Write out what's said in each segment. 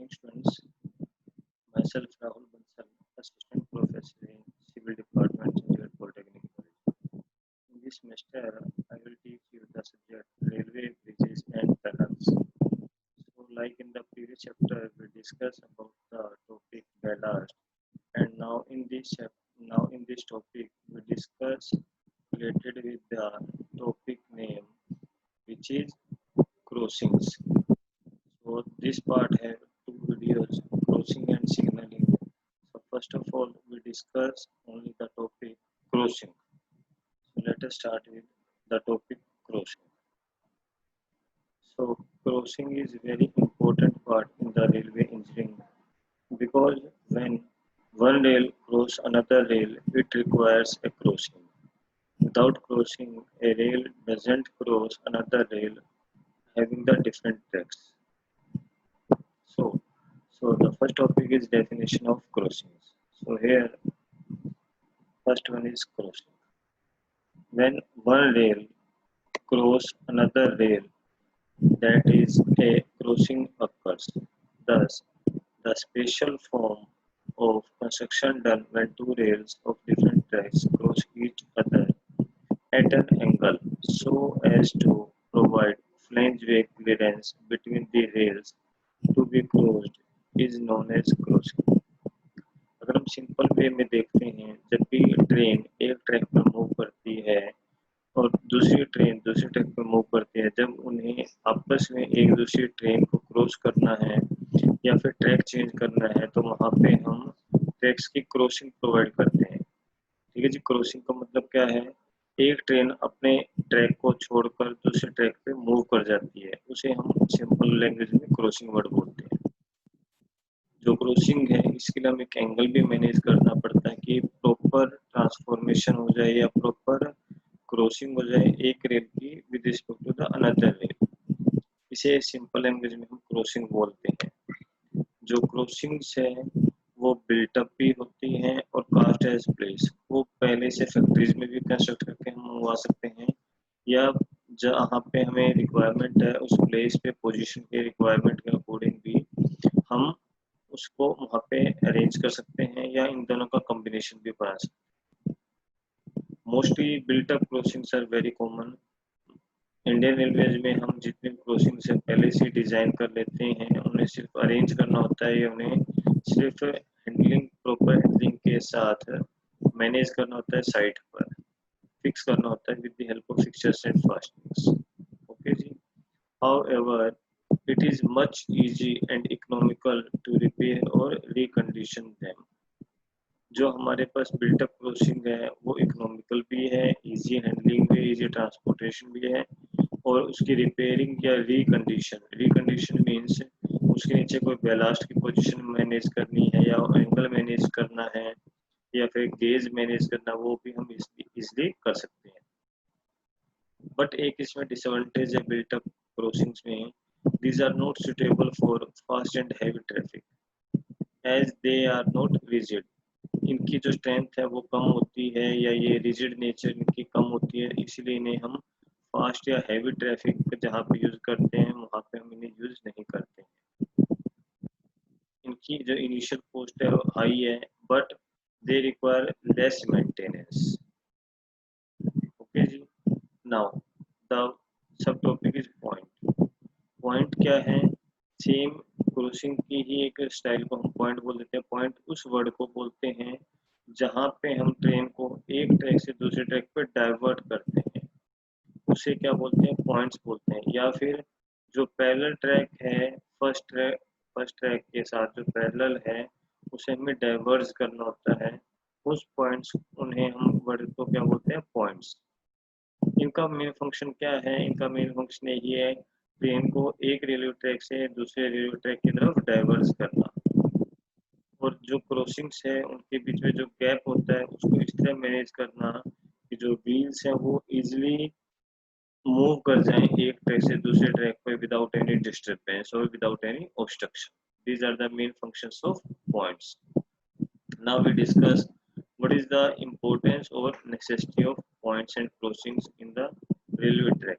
morning, students. Myself, Rahul Bansal, Assistant Professor in Civil Department, Chandigarh Polytechnic College. In this semester, I will teach you the subject Railway Bridges and Tunnels. So, like in the previous chapter, we discussed about the topic ballast, and now in this topic, we discuss related with the topic name, which is crossings. So this part have two videos, crossing and signaling. So first of all, we discuss only the topic crossing. So let us start with the topic crossing. So crossing is very important part in the railway engineering because when one rail cross another rail, it requires a crossing. Without crossing, a rail doesn't cross another rail having the different tracks. So, so the first topic is definition of crossings. So here, first one is crossing. When one rail cross another rail, that is a crossing occurs. Thus, the special form of construction done when two rails of different tracks cross each other at an angle so as to provide flangeway clearance between the rails to be crossed is known as crossing. अगर हम simple way में देखते हैं जब भी train एक track पर move करती है और दूसरी ट्रेन दूसरी ट्रैक पर मूव करती है जब उन्हें आपस में एक दूसरी ट्रेन को क्रॉस करना है या फिर ट्रैक चेंज करना है तो वहाँ पे हम ट्रैक्स की क्रॉसिंग प्रोवाइड करते हैं। ठीक है जी, क्रॉसिंग का मतलब क्या है? एक ट्रेन अपने ट्रैक को छोड़कर दूसरे ट्रैक पे मूव कर जाती है, उसे हम सिंपल लैंग्वेज में क्रॉसिंग वर्ड बोलते हैं। जो क्रॉसिंग है इसके लिए हमें एक एंगल भी मैनेज करना पड़ता है कि प्रॉपर ट्रांसफॉर्मेशन हो जाए या प्रॉपर क्रॉसिंग हो जाए एक रेल की with respect to the another rail. इसे सिंपल लैंग्वेज में हम क्रॉसिंग बोलते हैं। जो क्रॉसिंग्स है वो बिल्टअप भी होती हैं और कास्ट एज प्लेस, वो पहले से फैक्ट्रीज में भी कंस्ट्रक्ट करके हम मंगवा सकते हैं या जहाँ पे हमें रिक्वायरमेंट है उस प्लेस पे पोजीशन के रिक्वायरमेंट के अकॉर्डिंग भी हम उसको वहाँ पे अरेंज कर सकते हैं या इन दोनों का कॉम्बिनेशन भी बना सकते हैं। Mostly built up crossings are very common. Indian railways में हम जितने क्रॉसिंग से पहले से डिजाइन कर लेते हैं उन्हें सिर्फ अरेंज करना होता है या उन्हें सिर्फ हैंडलिंग प्रॉपर हैंडलिंग के साथ मैनेज करना होता है, साइट पर फिक्स करना होता है with the help of fixtures and fastenings. Okay जी। However, it is much easy and economical to repair or recondition them. जो हमारे पास बिल्टअप क्रॉसिंग है वो इकोनॉमिकल भी है, इजी हैंडलिंग भी, इजी ट्रांसपोर्टेशन भी है और उसकी रिपेयरिंग या रिकंडीशन मीन्स उसके नीचे कोई बैलास्ट की पोजीशन मैनेज करनी है या एंगल मैनेज करना है या फिर गेज मैनेज करना, वो भी हम इजीली कर सकते हैं। बट एक इसमें डिसएडवांटेज है बिल्टअप क्रॉसिंग्स में, these are not suitable for fast and heavy traffic as they are not rigid। इनकी जो स्ट्रेंथ है वो कम होती है या ये रिजिड नेचर इनकी कम होती है, इसीलिए इन्हें हम फास्ट या हैवी ट्रैफिक जहाँ पे यूज करते हैं वहाँ पे हम इन्हें यूज नहीं करते हैं। इनकी जो इनिशियल कॉस्ट है वो हाई है but they require less maintenance. Okay जी। Now the sub topic is point. Point क्या है? सेम क्रॉसिंग की ही एक स्टाइल को हम पॉइंट बोल देते हैं। पॉइंट उस वर्ड को बोलते हैं जहाँ पे हम ट्रेन को एक ट्रैक से दूसरे ट्रैक पे डाइवर्ट करते हैं, उसे क्या बोलते हैं? पॉइंट्स बोलते हैं। या फिर जो पैरेलल ट्रैक है फर्स्ट ट्रैक के साथ जो पैरेलल है उसे हमें डाइवर्ज करना होता है, उस पॉइंट्स उन्हें हम वर्ड को क्या बोलते हैं? पॉइंट्स। इनका मेन फंक्शन क्या है? इनका मेन फंक्शन यही है ट्रेन को एक रेलवे ट्रैक से दूसरे रेलवे ट्रैक की तरफ डाइवर्स करना। और जो क्रॉसिंग्स है उनके बीच में जो गैप होता है उसको इस तरह मैनेज करना कि जो व्हील्स हैं वो इजीली मूव कर जाएं एक ट्रैक से दूसरे ट्रैक पे विदाउट एनी डिस्टर्बेंस और without any obstruction. These are the main functions of points. Now we discuss what is the importance or necessity of points and crossings in the railway track.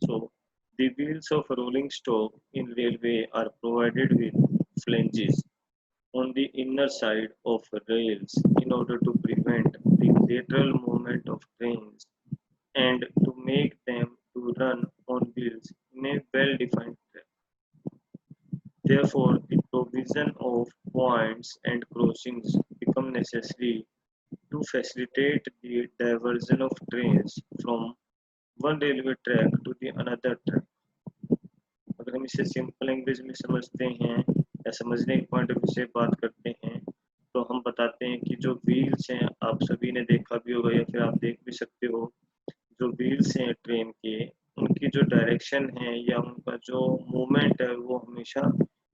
So The wheels of rolling stock in railway are provided with flanges on the inner side of rails in order to prevent the lateral movement of trains and to make them to run on wheels in a well-defined track. Therefore, the provision of points and crossings become necessary to facilitate the diversion of trains from one railway track to the another track. अगर हम इसे simple language में समझते हैं या समझने के point of view से बात करते हैं तो हम बताते हैं कि जो व्हील्स हैं आप सभी ने देखा भी होगा या फिर आप देख भी सकते हो जो व्हील्स हैं ट्रेन के उनकी जो डायरेक्शन है या उनका जो मूवमेंट है वो हमेशा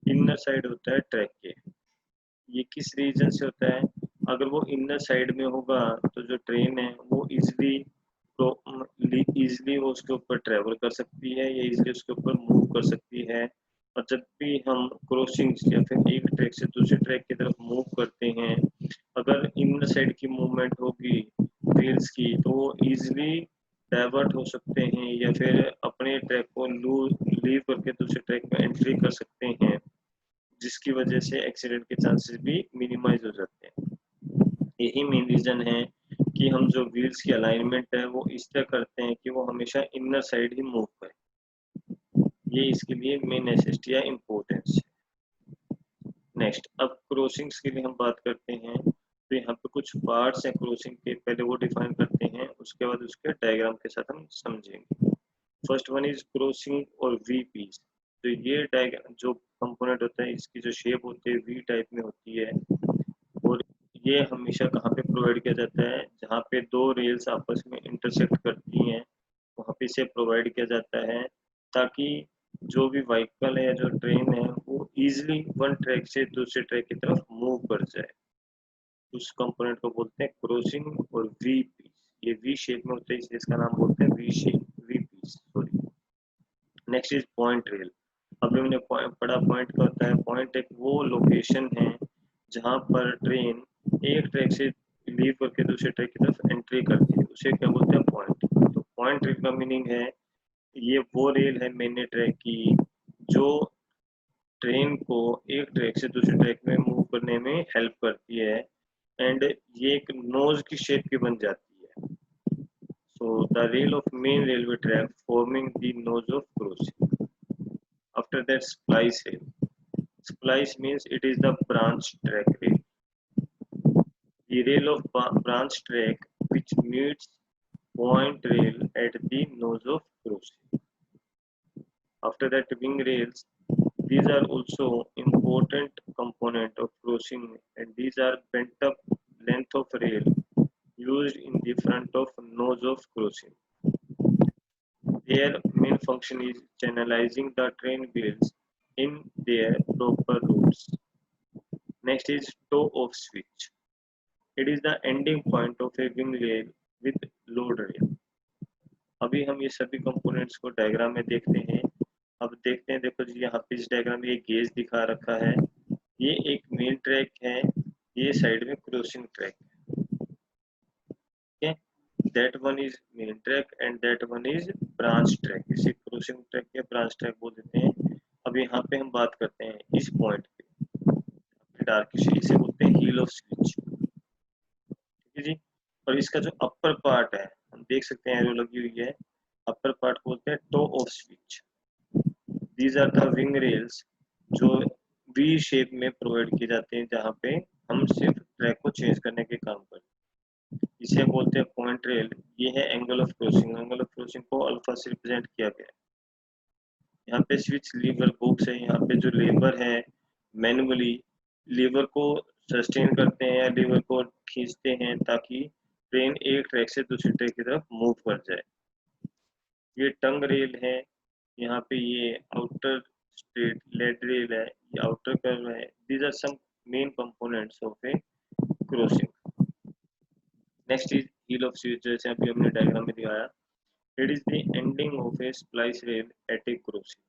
इनर साइड होता है ट्रैक के। ये किस रीजन से होता है? अगर वो इनर साइड में होगा तो जो ट्रेन है वो इजिली तो इजिली वो उसके ऊपर ट्रेवल कर सकती है या इजिली उसके ऊपर मूव कर सकती है। और जब भी हम क्रॉसिंग्स या फिर एक ट्रैक से दूसरे ट्रैक की तरफ मूव करते हैं अगर इनर साइड की मूवमेंट होगी व्हील्स की तो वो इजिली डाइवर्ट हो सकते हैं या फिर अपने ट्रैक को लीव करके दूसरे ट्रैक में एंट्री कर सकते हैं जिसकी वजह से एक्सीडेंट के चांसेस भी मिनिमाइज हो जाते हैं। यही मेन रीजन है कि हम जो व्हील्स की अलाइनमेंट है वो इस तरह करते हैं कि वो हमेशा इनर साइड ही मूव करे। ये इसके लिए मेन नेसेसिटी या इम्पोर्टेंस है। नेक्स्ट अब क्रॉसिंग्स के लिए हम बात करते हैं तो यहाँ पे कुछ पार्ट्स हैं क्रॉसिंग के पहले वो डिफाइन करते हैं उसके बाद उसके डायग्राम के साथ हम समझेंगे। फर्स्ट वन इज क्रॉसिंग और वी पीस। तो ये डायग्राम जो कंपोनेंट होता है इसकी जो शेप होती है वी टाइप में होती है और ये हमेशा कहाँ पे प्रोवाइड किया जाता है जहाँ पे दो रेल्स आपस में इंटरसेक्ट करती हैं वहाँ पे इसे प्रोवाइड किया जाता है ताकि जो भी व्हीकल है या जो ट्रेन है वो इजीली वन ट्रैक से दूसरे ट्रैक की तरफ मूव कर जाए। उस कंपोनेंट को बोलते हैं क्रॉसिंग और वी पीस। ये वी शेप में होता है इसलिए इसका नाम बोलते हैं V shape V piece sorry. Next is point rail. अभी हमने पढ़ा पॉइंट का होता है पॉइंट एक वो लोकेशन है जहाँ पर ट्रेन एक ट्रैक से लीव करके दूसरे ट्रैक की तरफ एंट्री करती है उसे क्या बोलते हैं पॉइंट। तो पॉइंट रेल का मीनिंग है ये वो रेल है मेन ट्रैक की जो ट्रेन को एक ट्रैक से दूसरे ट्रैक में मूव करने में हेल्प करती है एंड ये एक नोज की शेप की बन जाती है। So the rail of main railway track forming the nose of crossing. After that, splice rail. Splice means it is the branch track rail. The rail of branch track which meets point rail at the nose of crossing. After that, wing rails. These are also important component of crossing and these are bent up length of rail used in the front of nose of crossing. Their main function is channelizing the train wheels in their proper routes. Next is toe of switch. It is the ending point of a wing rail with load rail. अभी हम ये सभी components को diagram में देखते हैं। अब देखते हैं देखो जी यहाँ पे इस डायग्राम में ये गेज दिखा रखा है। ये एक मेन ट्रैक है ये साइड में क्रॉसिंग ट्रैक है। that one is main track and that one is branch track। इसे क्रॉसिंग ट्रैक या ब्रांच ट्रैक बोल देते हैं। अब यहाँ पे हम बात करते हैं इस पॉइंट पे डार्क इसे बोलते हैं हील ऑफ स्विच। ठीक है जी। और इसका जो अपर पार्ट है हम देख सकते हैं एरो लगी हुई है अपर पार्ट बोलते हैं toe of switch. These are the wing rails जो वी शेप में प्रोवाइड किए जाते हैं जहाँ पे हम सिर्फ ट्रैक को चेंज करने के काम करते हैं। इसे बोलते हैं पॉइंट रेल। ये है angle of crossing. Angle of crossing को अल्फा से रिप्रेजेंट किया गया है। यहाँ पे स्विच लीवर बुक्स है यहाँ पे जो लेबर है मैनुअली लीवर को सस्टेन करते हैं या लीवर को खींचते हैं ताकि ट्रेन एक ट्रैक से दूसरे ट्रैक की तरफ मूव कर जाए। ये टंग रेल है यहाँ पे ये आउटर स्ट्रेट लेड रेल है ये आउटर कर्व है। These are some main components of a crossing. Next is heel of switch जैसे अभी हमने डायग्राम में दिखाया। It is the ending of a splice rail at a crossing.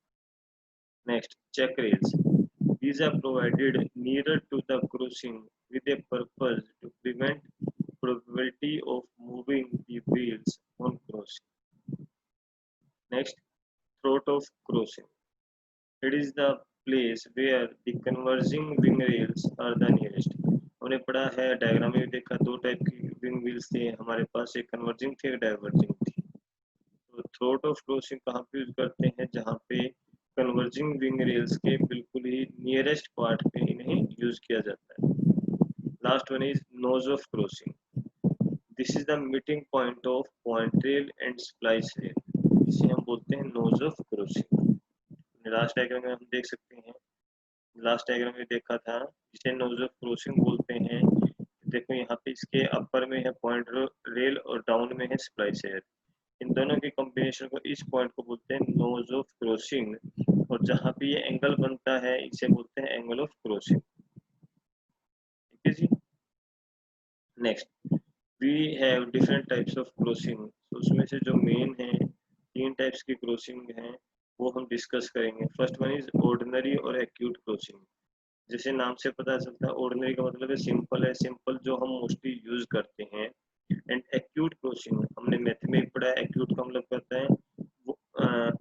Next, check rails. These are provided nearer to the crossing with a purpose to prevent probability of moving the wheels on crossing. Next, throat of crossing. It is the place where the converging wing rails are the nearest. हमने पढ़ा है diagram में देखा दो type की wing wheels थे हमारे पास, एक कन्वर्जिंग थी एक डाइवर्जिंग थी। तो थ्रोट ऑफ क्रॉसिंग कहाँ पे यूज करते हैं, जहाँ पे कन्वर्जिंग विंग रेल्स के बिल्कुल ही नियरेस्ट पार्ट पे इन्हें यूज किया जाता है। Last one is nose of crossing. This is the meeting point of point rail and splice rail, जिसे हम बोलते हैं nose of crossing. Last diagram में हम देख सकते हैं, लास्ट डायग्राम में देखा था जिसे नोज ऑफ क्रॉसिंग बोलते हैं। देखो यहाँ पे इसके अपर में है पॉइंट रेल और डाउन में है स्प्लाइस रेल। इन दोनों के कॉम्बिनेशन को, इस पॉइंट को बोलते हैं नोज ऑफ क्रॉसिंग, और जहाँ पे ये एंगल बनता है इसे बोलते हैं एंगल ऑफ क्रॉसिंग। ठीक है जी। Next we have different types of crossing. तो उसमें से जो मेन है, तीन टाइप्स की क्रॉसिंग हैं वो हम डिस्कस करेंगे। फर्स्ट वन इज ऑर्डिनरी और एक्यूट क्रॉसिंग। जैसे नाम से पता चलता है ऑर्डिनरी का मतलब है सिंपल है, सिंपल जो हम मोस्टली यूज करते हैं। एंड एक्यूट क्रॉसिंग हमने मैथ में पढ़ा है, एक्यूट का मतलब कहता है वो,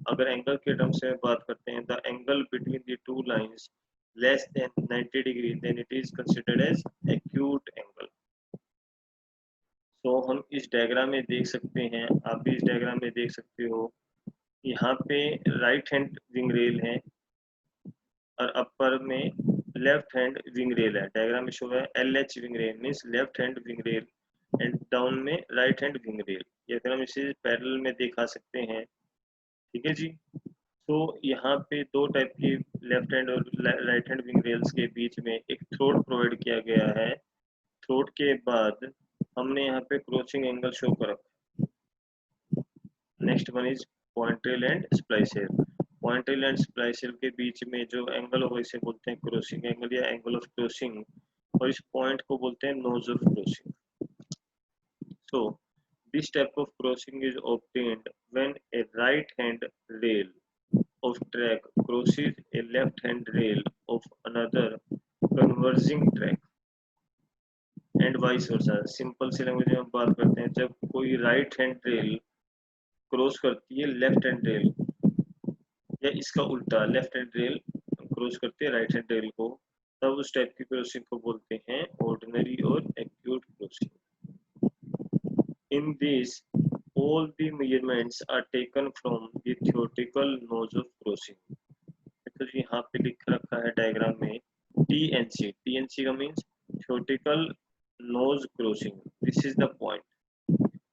अगर एंगल के टर्म से बात करते हैं, the angle between the two lines less than 90 degree then it is considered as acute angle. तो हम इस डायग्राम में देख सकते हैं, आप भी इस डायग्राम में देख सकते हो, यहाँ पे राइट हैंड विंग रेल है और अपर में लेफ्ट हैंड विंग रेल है। डायग्राम में शो है LH wing rail means left hand wing rail and down में राइट हैंड विंग रेल। या फिर हम इसे पैरेलल में दिखा सकते हैं। ठीक है जी। तो यहाँ पे दो टाइप की लेफ्ट हैंड और राइट हैंड विंग रेल्स के बीच में एक थ्रोट प्रोवाइड किया गया है। थ्रोट के बाद हमने यहाँ पे क्रॉसिंग एंगल शो कर रखा। Next one is point rail and splice rail. Point rail and splice rail के बीच में जो एंगल होगा इसे बोलते हैं क्रॉसिंग एंगल या एंगल ऑफ क्रॉसिंग, और इस पॉइंट को बोलते हैं nose of crossing. So this type of crossing is obtained when a right hand rail of track crosses a left hand rail of another converging track and vice versa। Simple सी language में हम बात करते हैं, जब कोई right hand rail cross करती है लेफ्ट हैंड रेल, या इसका उल्टा लेफ्ट हैंड रेल क्रॉस करती है राइट हैंड रेल को, तब उस टाइप की क्रॉसिंग को बोलते हैं ऑर्डिनरी और acute crossing. In this, all the measurements are taken from the theoretical nose of crossing। तो यहाँ पे लिख रखा है डायग्राम में TNC। TNC का means theoretical nose crossing, this is the point,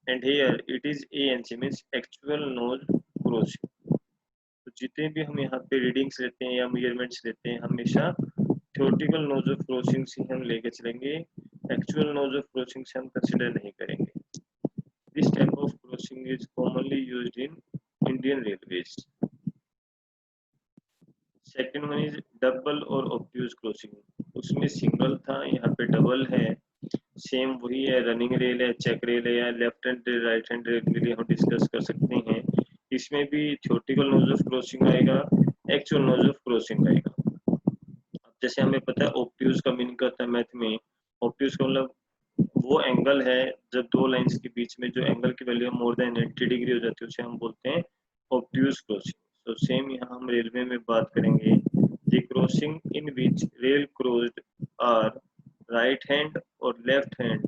and here it is ANC means actual nose crossing। तो जितने भी हम यहाँ पे रीडिंग्स लेते हैं या मेजरमेंट्स लेते हैं, हमेशा theoretical nose of crossing से हम लेके चलेंगे, एक्चुअल nose of crossing से हम कंसिडर नहीं करेंगे। This type of crossing is commonly used in Indian Railways। Second one is double और obtuse crossing। उसमें सिंगल था, यहाँ पे डबल है। सेम वही है, रनिंग रेल है, चेक रेल है, या left hand rail right hand rail के लिए हम डिस्कस कर सकते हैं। इसमें भी थ्योरेटिकल नोज ऑफ क्रॉसिंग आएगा, एक्चुअल नोज ऑफ क्रॉसिंग आएगा। अब जैसे हमें पता है ऑब्ट्यूज का मीनिंग करता है मैथ में, ऑब्ट्यूज का मतलब वो एंगल है जब दो लाइंस के बीच में जो एंगल की वैल्यू मोर देन 90 डिग्री हो जाती है उसे हम बोलते हैं ऑब्ट्यूज क्रॉसिंग। तो सेम यहाँ हम रेलवे में बात करेंगे, the crossing in which rail crossed are right hand और left hand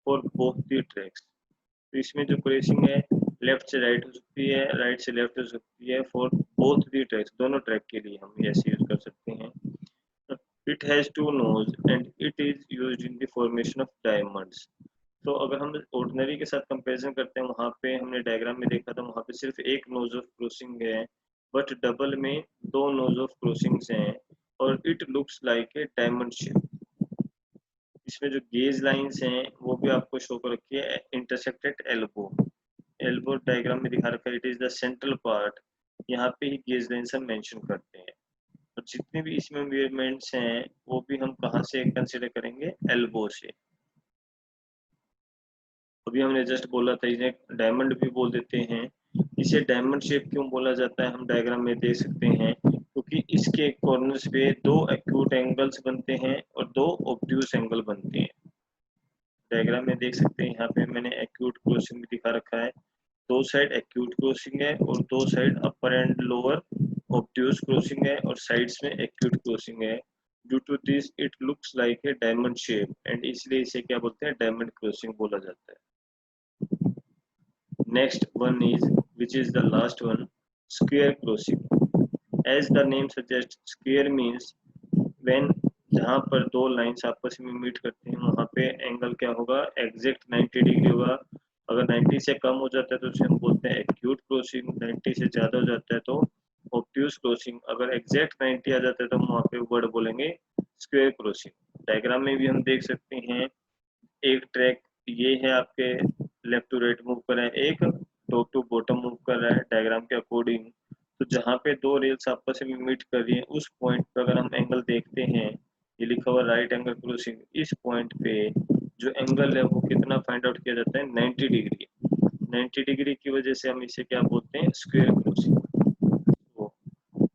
for both the tracks. तो इसमें जो क्रॉसिंग है लेफ्ट से राइट हो सकती है, राइट से लेफ्ट हो सकती है, फॉर बोथ द ट्रैक्स, दोनों ट्रैक के लिए हम ऐसे यूज कर सकते हैं। It has two nose and it is used in the formation of diamonds। तो अगर हम ऑर्डिनरी के साथ कंपैरिजन करते हैं, वहाँ पे हमने डायग्राम में देखा था वहाँ पे सिर्फ एक नोज ऑफ क्रॉसिंग है, बट डबल में दो नोज ऑफ क्रॉसिंग्स हैं, और it looks like a diamond shape. इसमें जो गेज लाइंस हैं वो भी आपको शो कर रखी है, इंटरसेक्टेड एल्बो। एल्बो डायग्राम में दिखा रखा है, it is the central part, यहाँ पे ही गेज लाइंस हम मेंशन करते हैं। तो जितने भी इसमें मेजरमेंट्स हैं वो भी हम कहाँ से कंसीडर करेंगे, एल्बो से। अभी हमने जस्ट बोला था इसे डायमंड भी बोल देते हैं। इसे डायमंड शेप क्यों बोला जाता है हम डायग्राम में देख सकते हैं, क्योंकि इसके कॉर्नर्स पे दो एक्यूट एंगल्स बनते हैं और दो ऑब्ट्यूज एंगल बनते हैं। डायग्राम में देख सकते हैं, यहाँ पे मैंने एक्यूट क्रॉसिंग भी दिखा रखा है। दो साइड एक्यूट क्रॉसिंग है और दो side upper end lower obtuse crossing है और साइड्स में एक्यूट क्रॉसिंग है। Due to this it looks like a diamond shape and इसलिए इसे क्या बोलते हैं, डायमंड क्रॉसिंग बोला जाता है। Next one is which is the last one, square crossing. As the name suggest, square means when जहाँ पर दो लाइंस आपस में मीट करते हैं वहाँ पे एंगल क्या होगा, एग्जैक्ट 90 डिग्री होगा। अगर 90 से कम हो जाता है तो उसे हम बोलते हैं एक्यूट क्रॉसिंग, 90 से ज़्यादा हो जाता है तो ऑब्ट्यूज क्रॉसिंग। अगर एग्जैक्ट 90 आ जाता है तो हम वहाँ पे वर्ड बोलेंगे स्क्वायर क्रॉसिंग। डायग्राम में भी हम देख सकते हैं, एक ट्रैक ये है आपके लेफ्ट टू राइट मूव कर रहा है, एक टॉप टू बॉटम मूव कर रहा है डायग्राम के अकॉर्डिंग। तो जहाँ पे दो रेल्स आपस में मीट कर रही है उस पॉइंट पर अगर हम एंगल देखते हैं, ये लिखा हुआ राइट एंगल क्रॉसिंग, इस पॉइंट पे जो एंगल है वो कितना फाइंड आउट किया जाता है, 90 डिग्री। 90 डिग्री की वजह से हम इसे क्या बोलते हैं, स्क्वायर क्रॉसिंग। तो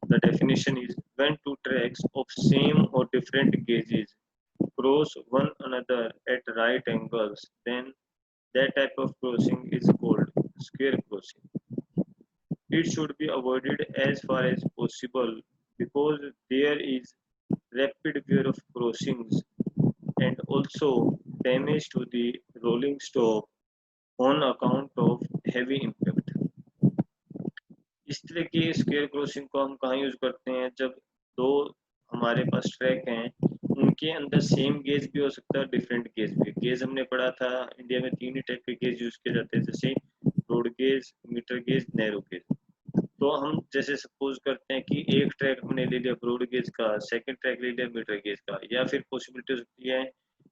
the definition is when two tracks of same और different gauges cross one another at right angles, then that type of crossing is called square crossing. It should be avoided as far as possible because there is rapid wear of crossings and also damage to the rolling stock on account of heavy impact. इस तरह की square crossing को हम कहाँ use करते हैं, जब दो हमारे पास ट्रैक हैं उनके अंदर सेम गेज भी हो सकता है, डिफरेंट गेज भी। गेज हमने पढ़ा था इंडिया में तीन ही टाइप के गेज यूज किए जाते हैं, जैसे broad gauge, metre gauge, narrow gauge. तो हम जैसे सपोज करते हैं कि एक ट्रैक हमने ले लिया ब्रॉड गेज का, सेकंड ट्रैक ले लिया मीटर गेज का, या फिर पॉसिबिलिटी हो सकती है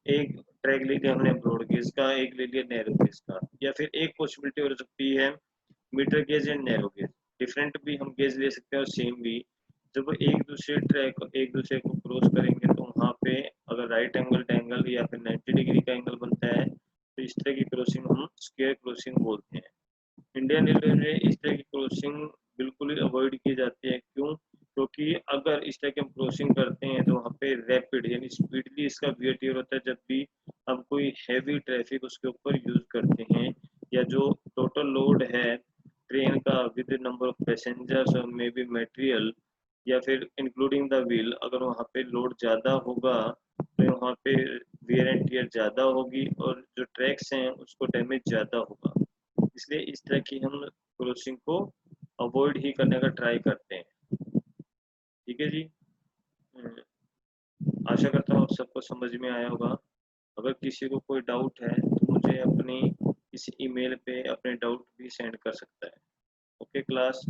एक ट्रैक ले लिया हमने ब्रॉड गेज का, एक ले लिया नैरो गेज का, या फिर एक पॉसिबिलिटी हो सकती है metre gauge and narrow gauge. Different भी हम गेज ले सकते हैं और सेम भी। जब एक दूसरे ट्रैक एक दूसरे को क्रॉस करेंगे तो वहाँ पे अगर राइट एंगल एंगल या फिर 90 डिग्री का एंगल बनता है तो इस तरह की क्रॉसिंग हम स्क्वायर क्रॉसिंग बोलते हैं। इंडियन रेलवे में इस तरह की क्रॉसिंग बिल्कुल ही अवॉइड की जाती है। क्यों? क्योंकि अगर इस तरह की हम क्रॉसिंग करते हैं तो वहाँ पे रैपिड यानी स्पीडली इसका बिहेवियर होता है। जब भी हम कोई हैवी ट्रैफिक उसके ऊपर यूज करते हैं या जो टोटल लोड है ट्रेन का विद नंबर ऑफ पैसेंजर्स और मे बी मटेरियल या फिर इंक्लूडिंग द व्हील, अगर वहाँ पे लोड ज़्यादा होगा तो वहाँ पे वेयर एंड टियर ज़्यादा होगी और जो ट्रैक्स हैं उसको डैमेज ज़्यादा होगा। इसलिए इस तरह की हम क्रॉसिंग को अवॉइड ही करने का ट्राई करते हैं। ठीक है जी। आशा करता हूँ आप सबको समझ में आया होगा। अगर किसी को कोई डाउट है तो मुझे अपनी इस ईमेल पे अपने डाउट भी सेंड कर सकता है। Okay class.